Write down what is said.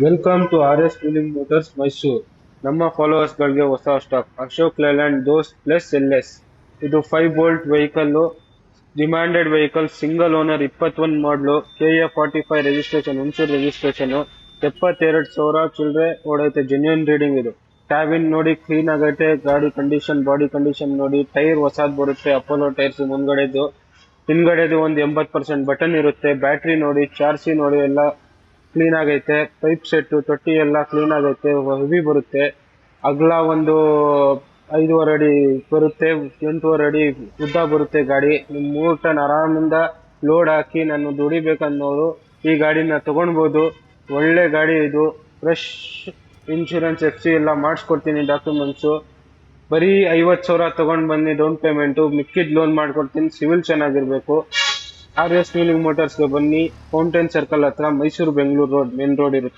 Welcome to R S. Wheeling motors Mysuru. ನಮ್ಮ ಫಾಲೋವರ್ಸ್ಗಳಿಗೆ ಹೊಸ stock Ashok Leyland Dost plus L S. ಇದು 5 bolt vehicle, demanded vehicle, single owner, 21 ಮಾಡಲು, KA45 ರಿಜಿಸ್ಟ್ರೇಷನ್, ಹುಣಸೂರು ರಿಜಿಸ್ಟ್ರೇಷನ್, 72,000 ಚಿಲ್ಲರೆ ಓಡೈತೆ. ಜೆನ್ಯೂನ್ ರೀಡಿಂಗ್ ಇದು. ಕ್ಯಾಬಿನ್ ನೋಡಿ ಕ್ಲೀನ್ ಆಗೈತೆ. ಗಾಡಿ ಕಂಡೀಷನ್, ಬಾಡಿ ಕಂಡೀಷನ್ ನೋಡಿ. ಟೈರ್ ಹೊಸದ್ ಬರುತ್ತೆ, ಅಪೋಲೋ ಟೈರ್ಸ್ ಮುಂದ್ಗಡೆದು. ಹಿಂದ್ಗಡೆದು ಒಂದು 80% ಬಟನ್ ಇರುತ್ತೆ. ಬ್ಯಾಟ್ರಿ ನೋಡಿ, ಚಾರ್ಸಿ ನೋಡಿ, ಎಲ್ಲ ಕ್ಲೀನ್ ಆಗೈತೆ. ಪೈಪ್ ಸೆಟ್, ತೊಟ್ಟಿ ಎಲ್ಲ ಕ್ಲೀನ್ ಆಗೈತೆ. ಹೆವಿ ಬರುತ್ತೆ. ಅಗಲ ಒಂದು 5.5 ಅಡಿ ಬರುತ್ತೆ, 8.5 ಅಡಿ ಉದ್ದ ಬರುತ್ತೆ ಗಾಡಿ. 3 ಟನ್ ಆರಾಮಿಂದ ಲೋಡ್ ಹಾಕಿ ನಾನು ದುಡಿಬೇಕನ್ನೋರು ಈ ಗಾಡಿನ ತಗೊಳ್ಬೋದು. ಒಳ್ಳೆ ಗಾಡಿ ಇದು. ಫ್ರೆಶ್ ಇನ್ಶೂರೆನ್ಸ್, FC ಎಲ್ಲ ಮಾಡಿಸ್ಕೊಡ್ತೀನಿ. ಡಾಕ್ಯುಮೆಂಟ್ಸು ಬರೀ 50,000 ತಗೊಂಡ್ ಬನ್ನಿ ಡೌನ್ ಪೇಮೆಂಟು, ಮಿಕ್ಕಿದ್ ಲೋನ್ ಮಾಡ್ಕೊಡ್ತೀನಿ. ಸಿವಿಲ್ ಚೆನ್ನಾಗಿರ್ಬೇಕು. ಆರ್.ಎಸ್. ವೀಲಿಂಗ್ ಮೋಟರ್ಸ್ಗೆ ಬನ್ನಿ. ಫೌಂಟೇನ್ ಸರ್ಕಲ್ ಹತ್ರ, Mysuru Bengaluru road, main road ಇರುತ್ತೆ.